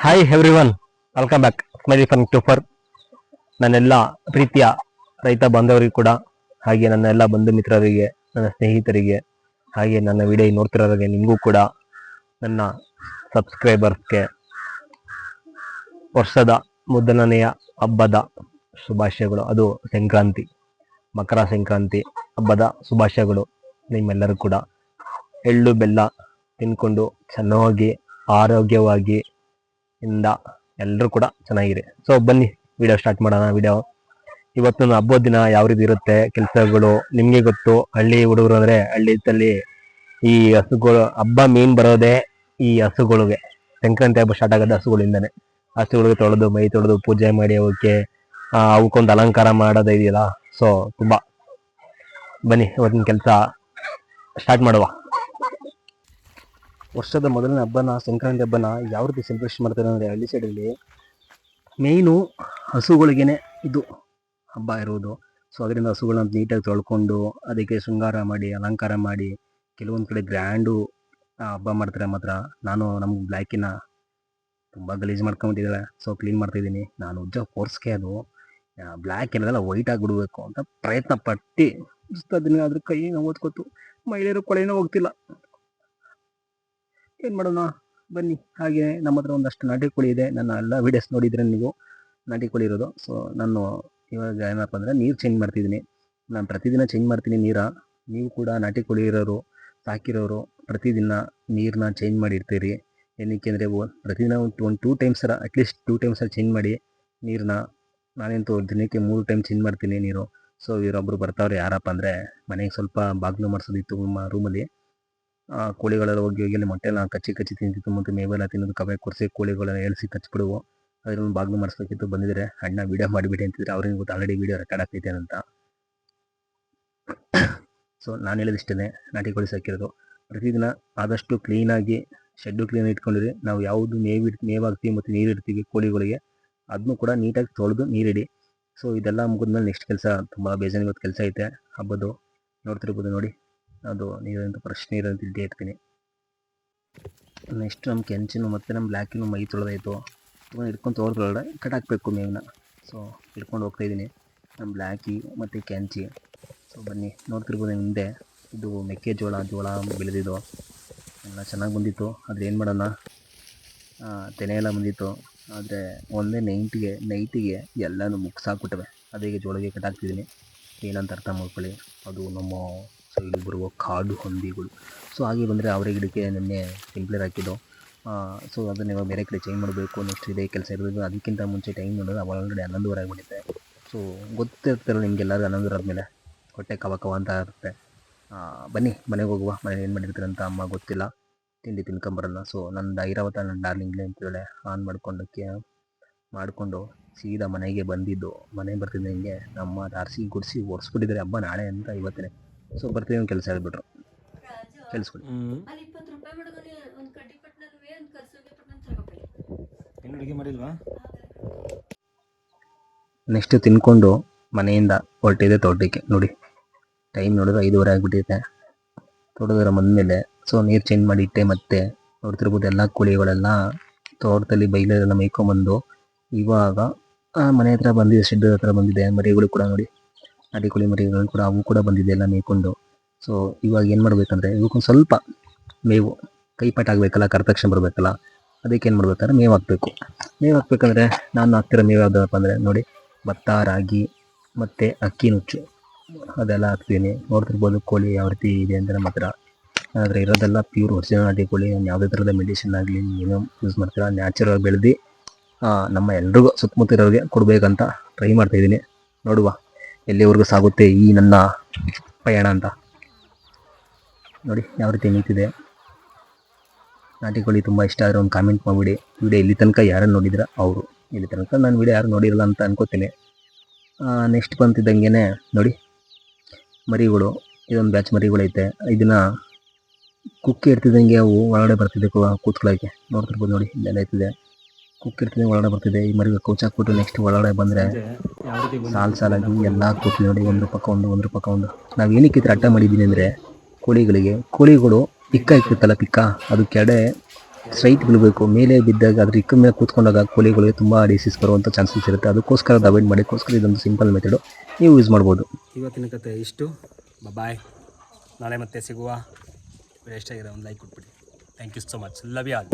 Hi everyone, welcome back smiley fun ಟೂಫರ್. ನನ್ನೆಲ್ಲ ಪ್ರೀತಿಯ ರೈತ ಬಾಂಧವರಿಗೂ ಕೂಡ, ಹಾಗೆ ನನ್ನ ಎಲ್ಲ ಬಂಧು ಮಿತ್ರರಿಗೆ, ನನ್ನ ಸ್ನೇಹಿತರಿಗೆ, ಹಾಗೆ ನನ್ನ ವಿಡಿಯೋ ನೋಡ್ತಿರೋರಿಗೆ ನಿಮಗೂ ಕೂಡ, ನನ್ನ ಸಬ್ಸ್ಕ್ರೈಬರ್ಸ್ಗೆ ವರ್ಷದ ಮೊದಲನೆಯ ಹಬ್ಬದ ಶುಭಾಶಯಗಳು. ಅದು ಸಂಕ್ರಾಂತಿ, ಮಕರ ಸಂಕ್ರಾಂತಿ ಹಬ್ಬದ ಶುಭಾಶಯಗಳು ನಿಮ್ಮೆಲ್ಲರೂ ಕೂಡ. ಎಳ್ಳು ಬೆಲ್ಲ ತಿನ್ಕೊಂಡು ಚೆನ್ನಾಗಿ ಆರೋಗ್ಯವಾಗಿ ಇಂದ ಎಲ್ಲರೂ ಕೂಡ ಚೆನ್ನಾಗಿರಿ. ಸೊ ಬನ್ನಿ ವಿಡಿಯೋ ಸ್ಟಾರ್ಟ್ ಮಾಡೋಣ. ವಿಡಿಯೋ ಇವತ್ತು ಹಬ್ಬದ ದಿನ ಯಾವ ರೀತಿ ಇರುತ್ತೆ ಕೆಲಸಗಳು ನಿಮ್ಗೆ ಗೊತ್ತು. ಹಳ್ಳಿ ಹುಡುಗರು ಅಂದ್ರೆ ಹಳ್ಳಿ ಈ ಹಸುಗಳು ಹಬ್ಬ ಮೇನ್ ಬರೋದೇ ಈ ಹಸುಗಳಿಗೆ. ಸಂಕ್ರಾಂತಿ ಹಬ್ಬ ಸ್ಟಾರ್ಟ್ ಆಗೋದು ಹಸುಗಳಿಂದಾನೆ. ಹಸುಗಳಿಗೆ ತೊಳೆದು ಮೈ ತೊಳೆದು ಪೂಜೆ ಮಾಡಿ ಅವಕ್ಕೊಂದು ಅಲಂಕಾರ ಮಾಡೋದು ಇದೆಯಲ್ಲ. ಸೊ ತುಂಬಾ ಬನ್ನಿ ಇವತ್ತಿನ ಕೆಲಸ ಸ್ಟಾರ್ಟ್ ಮಾಡುವ. ವರ್ಷದ ಮೊದಲನೇ ಹಬ್ಬನ, ಸಂಕ್ರಾಂತಿ ಹಬ್ಬನ ಯಾವ ರೀತಿ ಸೆಲೆಬ್ರೇಷನ್ ಮಾಡ್ತಾರೆ ಅಂದರೆ, ಹಳ್ಳಿ ಸೈಡಲ್ಲಿ ಮೇಯ್ನು ಹಸುಗಳಿಗೇನೆ ಇದು ಹಬ್ಬ ಇರುವುದು. ಸೊ ಅದರಿಂದ ಹಸುಗಳನ್ನ ನೀಟಾಗಿ ತೊಳ್ಕೊಂಡು ಅದಕ್ಕೆ ಶೃಂಗಾರ ಮಾಡಿ ಅಲಂಕಾರ ಮಾಡಿ ಕೆಲವೊಂದು ಕಡೆ ಗ್ರ್ಯಾಂಡು ಹಬ್ಬ ಮಾಡ್ತಾರೆ. ಮಾತ್ರ ನಮ್ಗೆ ಬ್ಲ್ಯಾಕಿನ ತುಂಬ ಗಲೀಜು ಮಾಡ್ಕೊಂಬಿಟ್ಟಿದ್ದಾರೆ. ಸೊ ಕ್ಲೀನ್ ಮಾಡ್ತಾಯಿದ್ದೀನಿ ನಾನು. ಫೋರ್ಸ್ಗೆ ಅದು ಬ್ಲ್ಯಾಕ್ ಏನದಲ್ಲ ವೈಟ್ ಆಗಿಬಿಡ್ಬೇಕು ಅಂತ ಪ್ರಯತ್ನ ಪಟ್ಟು ಅದನ್ನ ಅದ್ರ ಕೈ ನಾವು ಓದ್ಕೊತು. ಮಹಿಳೆಯರು ಕೊಳೆನೂ ಹೋಗ್ತಿಲ್ಲ, ಏನು ಮಾಡೋಣ ಬನ್ನಿ. ಹಾಗೆ ನಮ್ಮ ಹತ್ರ ಒಂದಷ್ಟು ನಾಟಿ ಕೋಳಿ ಇದೆ. ನನ್ನ ಎಲ್ಲ ವೀಡಿಯೋಸ್ ನೋಡಿದರೆ ನೀವು ನಾಟಿ ಕೋಳಿ ಇರೋದು. ಸೊ ನಾನು ಇವಾಗ ಏನಪ್ಪ ಅಂದರೆ ನೀರು ಚೇಂಜ್ ಮಾಡ್ತಿದ್ದೀನಿ. ನಾನು ಪ್ರತಿದಿನ ಚೇಂಜ್ ಮಾಡ್ತೀನಿ ನೀರ. ನೀವು ಕೂಡ ನಾಟಿ ಕೋಳಿ ಇರೋರು, ಸಾಕಿರೋರು ಪ್ರತಿದಿನ ನೀರನ್ನ ಚೇಂಜ್ ಮಾಡಿ ಇಡ್ತೀರಿ. ಏನಕ್ಕೆ ಅಂದರೆ ಪ್ರತಿದಿನ ಒಂದು 2 ಟೈಮ್ಸ್ ಅಟ್ಲೀಸ್ಟ್ 2 ಟೈಮ್ಸ್ ಚೇಂಜ್ ಮಾಡಿ ನೀರನ್ನ. ನಾನಂತೂ ದಿನಕ್ಕೆ 3 ಟೈಮ್ ಚೇಂಜ್ ಮಾಡ್ತೀನಿ ನೀರು. ಸೊ ಇವರೊಬ್ಬರು ಬರ್ತಾವ್ರೆ. ಯಾರಪ್ಪ ಅಂದರೆ ಮನೆಗೆ ಸ್ವಲ್ಪ ಬಾಗಿಲು ಮಾಡಿಸೋದಿತ್ತು ರೂಮಲ್ಲಿ. ಕೋಳಿಗಳೆಲ್ಲ ಹೋಗಿ ಅಲ್ಲಿ ಮೊಟ್ಟೆಲ್ಲ ಕಚ್ಚಿ ತಿಂತಿತ್ತು. ಮತ್ತು ಮೇವೆಲ್ಲ ತಿನ್ನೋದು ಕವೆ ಕೊರಿಸಿ ಕೋಳಿಗಳೆಲ್ಲ ಎಳಿಸಿ ಕಚ್ಚಿಬಿಡುವು. ಅದನ್ನು ಬಾಗಿಲು ಮಾಡಿಸ್ಬೇಕಿತ್ತು. ಬಂದಿದ್ದಾರೆ ಅಣ್ಣ ವಿಡಿಯೋ ಮಾಡಿಬಿಡಿ ಅಂತಿದ್ರೆ. ಅವ್ರಿಗೆ ಗೊತ್ತು ಆಲ್ರೆಡಿ ವಿಡಿಯೋ ರೆಕಾರ್ಡ್ ಆಗ್ತೈತೆ ಅಂತ. ಸೊ ನಾನು ಹೇಳಿದಿಷ್ಟೇ, ನಾಟಿ ಕೋಳಿ ಸಾಕಿರೋದು. ಪ್ರತಿದಿನ ಆದಷ್ಟು ಕ್ಲೀನಾಗಿ ಶೆಡ್ಡು ಕ್ಲೀನ್ ಇಟ್ಕೊಂಡಿರಿ. ನಾವು ಯಾವುದು ಮೇವಾಗ್ತೀವಿ ಮತ್ತು ನೀರು ಇಡ್ತೀವಿ ಕೋಳಿಗಳಿಗೆ, ಅದನ್ನು ಕೂಡ ನೀಟಾಗಿ ತೊಳೆದು ನೀರಿಡಿ. ಸೊ ಇದೆಲ್ಲ ಮುಗಿದ್ಮೇಲೆ ನೆಕ್ಸ್ಟ್ ಕೆಲಸ ತುಂಬ ಬೇಜಾನ್ ಇವತ್ತು ಕೆಲಸ ಐತೆ ಹಬ್ಬದ್ದು. ನೋಡ್ತಿರ್ಬೋದು ನೋಡಿ, ಅದು ನೀರಂತ ಫ್ರೆಶ್ ನೀರಂತ ಇದ್ದೇ ಇರ್ತೀನಿ. ನೆಕ್ಸ್ಟ್ ನಮ್ಮ ಕೆಂಚಿನ ಮತ್ತು ನಮ್ಮ ಬ್ಲ್ಯಾಕಿನ ಮೈ ತೊಳೆದಾಯಿತು. ಹಿಡ್ಕೊಂಡು ತೊಳೆದೊಳಗಡೆ ಕಟ್ಟಾಕಬೇಕು ಮೇವನ್ನ. ಸೊ ಹಿಡ್ಕೊಂಡು ಹೋಗ್ತಾಯಿದ್ದೀನಿ ನಮ್ಮ ಬ್ಲ್ಯಾಕಿ ಮತ್ತು ಕೆಂಚಿ. ಸೊ ಬನ್ನಿ ನೋಡ್ತಿರ್ಬೋದು ಹಿಂದೆ, ಇದು ಜೋಳ ಬೆಳೆದಿದ್ದು ಎಲ್ಲ ಚೆನ್ನಾಗಿ ಬಂದಿತ್ತು. ಆದರೆ ಏನು ಮಾಡೋಣ, ತೆನೆ ಎಲ್ಲ ಬಂದಿತ್ತು. ಆದರೆ ಒಂದೇ ನೈಟಿಗೆ ಎಲ್ಲನೂ ಮುಗ್ಸಾಕ್ಬಿಟ್ಟವೆ. ಅದಕ್ಕೆ ಜೋಳಿಗೆ ಕಟ್ಟಾಕ್ತಿದ್ದೀನಿ. ಏನಂತ ಅರ್ಥ ಮಾಡ್ಕೊಳ್ಳಿ. ಅದು ನಮ್ಮ ಸೈಡಿಗೆ ಬರುವ ಕಾಡು ಹಂದಿಗಳು. ಸೊ ಹಾಗೆ ಬಂದರೆ ಅವರೇ ಗಿಡಕ್ಕೆ ನಿನ್ನೆ ಸಿಂಪ್ಲರ್ ಹಾಕಿದ್ದು. ಸೊ ಅದನ್ನು ಇವಾಗ ಬೇರೆ ಕಡೆ ಚೇಂಜ್ ಮಾಡಬೇಕು. ನೆಕ್ಸ್ಟ್ ಇದೇ ಕೆಲಸ ಇರೋದು. ಅದಕ್ಕಿಂತ ಮುಂಚೆ ಟೈಮ್ ನೋಡೋದು ಒಳಗಡೆ 11:30 ಆಗಿಬಿಟ್ಟಿದೆ. ಸೊ ಗೊತ್ತಿರ್ತಾರಲ್ಲ ನಿಮಗೆಲ್ಲರೂ, 11 ಆದಮೇಲೆ ಹೊಟ್ಟೆ ಕವ ಅಂತ ಇರುತ್ತೆ. ಬನ್ನಿ ಮನೆಗೆ ಹೋಗುವ. ಮನೇಲಿ ಏನು ಮಾಡಿರ್ತಾರೆ ಅಂತ ಅಮ್ಮ ಗೊತ್ತಿಲ್ಲ. ತಿಂಡಿ ತಿನ್ಕೊಂಬರಲ್ಲ. ಸೊ ನನ್ನ ಐರಾವತ ನನ್ನ ಡಾರ್ಲಿಂಗ್ಲೇ ಅಂತೇಳಿ ಆನ್ ಮಾಡಿಕೊಂಡು ಸೀದಾ ಮನೆಗೆ ಬಂದಿದ್ದು. ಮನೆಗೆ ಬರ್ತಿದ್ದೆ ಹಿಂಗೆ ನಮ್ಮ ದಾರ್ಸಿ ಗುಡಿಸಿ ಓಡಿಸ್ಬಿಟ್ಟಿದ್ದಾರೆ. ಹಬ್ಬ ನಾಳೆ ಅಂತ ಇವತ್ತೇ. ಸೊ ಬರ್ತೀವಿ, ಒಂದು ಕೆಲಸ ಹೇಳ್ಬಿಟ್ರು, ಕೇಳಿಸ್ಕೊಳ್ಳಿ. ನೆಕ್ಸ್ಟ್ ತಿನ್ಕೊಂಡು ಮನೆಯಿಂದ ಹೊರಟಿದೆ ತೋಟಕ್ಕೆ. ನೋಡಿ ಟೈಮ್ ನೋಡಿದ್ರೆ 5:30 ಆಗಿಬಿಟ್ಟಿದೆ. ತೋಟದವರ ಬಂದಮೇಲೆ ಸೊ ನೀರು ಚೇಂಜ್ ಮಾಡಿ ಇಟ್ಟೆ. ಮತ್ತೆ ನೋಡ್ತಿರ್ಬೋದು ಎಲ್ಲ ಕೋಳಿಗಳೆಲ್ಲ ತೋಟದಲ್ಲಿ ಬೈಲೆಲ್ಲ ಮೇಯ್ಕೊಂಬಂದು ಇವಾಗ ಮನೆ ಹತ್ರ ಬಂದಿದೆ, ಶೆಡ್ ಹತ್ರ ಬಂದಿದೆ. ಮರಿಗಳು ಕೂಡ ನೋಡಿ, ನಾಟಿ ಕೋಳಿ ಮರಿಗಳು ಕೂಡ ಅವು ಕೂಡ ಬಂದಿದೆ ಎಲ್ಲ ಮೇಯ್ಕೊಂಡು. ಸೊ ಇವಾಗ ಏನು ಮಾಡಬೇಕಂದ್ರೆ, ಇವಕ್ಕೊಂದು ಸ್ವಲ್ಪ ಮೇವು ಕೈಪಾಠ ಆಗಬೇಕಲ್ಲ, ಕರ್ತಕ್ಷಣ ಬರಬೇಕಲ್ಲ. ಅದಕ್ಕೆ ಏನು ಮಾಡ್ಬೇಕಂದ್ರೆ ಮೇವು ಹಾಕಬೇಕು. ಮೇವು ಹಾಕ್ಬೇಕಂದ್ರೆ ನಾನು ಹಾಕ್ತಿರೋ ಮೇವು ಯಾವುದಪ್ಪ ಅಂದರೆ ನೋಡಿ, ಭತ್ತ, ರಾಗಿ ಮತ್ತು ಅಕ್ಕಿ ನುಚ್ಚು ಅದೆಲ್ಲ ಹಾಕ್ತೀನಿ. ನೋಡ್ತಿರ್ಬೋದು ಕೋಳಿ ಯಾವ ರೀತಿ ಇದೆ ಅಂತ ನಮ್ಮ ಹತ್ರ. ಆದರೆ ಇರೋದೆಲ್ಲ ಪ್ಯೂರ್ ಒರಿಜಿನಲ್ ನಾಟಿ ಕೋಳಿ. ನಾನು ಯಾವುದೇ ಥರದ ಮೆಡಿಸಿನ್ ಆಗಲಿ ಏನೋ ಯೂಸ್ ಮಾಡ್ತೀರ, ನ್ಯಾಚುರಲ್ ಬೆಳೆದು ನಮ್ಮ ಎಲ್ರಿಗೂ ಸುತ್ತಮುತ್ತ ಇರೋರಿಗೆ ಕೊಡಬೇಕಂತ ಟ್ರೈ ಮಾಡ್ತಾಯಿದ್ದೀನಿ. ನೋಡುವ ಎಲ್ಲಿವರೆಗೂ ಸಾಗುತ್ತೆ ಈ ನನ್ನ ಪಯಣ ಅಂತ. ನೋಡಿ ಯಾವ ರೀತಿ ನಿಂತಿದೆ. ನಾಟಿ ಕೋಳಿ ತುಂಬ ಇಷ್ಟ ಆದರೆ ಒಂದು ಕಾಮೆಂಟ್ ಮಾಡಿಬಿಡಿ. ವಿಡಿಯೋ ಇಲ್ಲಿ ತನಕ ಯಾರು ನೋಡಿದ್ರೆ ಅವರು, ಇಲ್ಲಿ ತನಕ ನಾನು ವಿಡಿಯೋ ಯಾರು ನೋಡಿರಲ್ಲ ಅಂತ ಅನ್ಕೋತೀನಿ. ನೆಕ್ಸ್ಟ್ ಬಂತಿದ್ದಂಗೆ ನೋಡಿ ಮರಿಗಳು, ಇದೊಂದು ಬ್ಯಾಚ್ ಮರಿಗಳೈತೆ. ಇದನ್ನು ಕುಕ್ಕಿ ಇರ್ತಿದ್ದಂಗೆ ಅವು ಒಳಗಡೆ ಬರ್ತಿದ್ದೆ ಕೂತ್ಕೊಳ್ಳೋಕ್ಕೆ. ನೋಡ್ತಿರ್ಬೋದು ನೋಡಿ, ಇಲ್ಲೆಲ್ಲ ಐತಿದೆ ಕುಕ್ಕಿ ಇರ್ತಿದ್ದೆ ಒಳಗಡೆ ಬರ್ತಿದೆ. ಈ ಮರಿಗೆ ಕೂಚಾಕ್ಬಿಟ್ಟು ನೆಕ್ಸ್ಟ್ ಒಳಗಡೆ ಬಂದರೆ ಸಾಲಾಗಿ ಎಲ್ಲ ಕೂತ್ಲಿ ನೋಡಿ, ಒಂದ್ರ ಪಕ್ಕ ಒಂದು. ನಾವು ಏನಕ್ಕೆ ಈ ಥರ ಅಡ್ಡ ಮಾಡಿದ್ದೀನಿ ಅಂದರೆ, ಕೋಳಿಗಳು ಪಿಕ್ಕ ಇಕ್ತಿತ್ತಲ್ಲ, ಪಿಕ್ಕ ಅದು ಕೆಡೆ ಸ್ಟ್ರೈಟ್ ಬೀಳಬೇಕು. ಮೇಲೆ ಬಿದ್ದಾಗ ಅದ್ರ ಇಕ್ಕ ಮೇಲೆ ಕೂತ್ಕೊಂಡಾಗ ಕೋಳಿಗಳಿಗೆ ತುಂಬ ಡಿಸೀಸ್ ಬರುವಂಥ ಚಾನ್ಸಸ್ ಇರುತ್ತೆ. ಅದಕ್ಕೋಸ್ಕರ ಅದು ಅವಾಯ್ಡ್ ಮಾಡೋಕ್ಕೋಸ್ಕರ ಇದೊಂದು ಸಿಂಪಲ್ ಮೆಥಡು ನೀವು ಯೂಸ್ ಮಾಡ್ಬೋದು. ಇವತ್ತಿನ ಕತೆ ಇಷ್ಟು. ಬಾಯ್. ನಾಳೆ ಮತ್ತೆ ಸಿಗುವ. ಎಷ್ಟಾಗಿದೆ ಒಂದು ಲೈಕ್ ಕೊಟ್ಬಿಡಿ. Thank you so much. Love you all.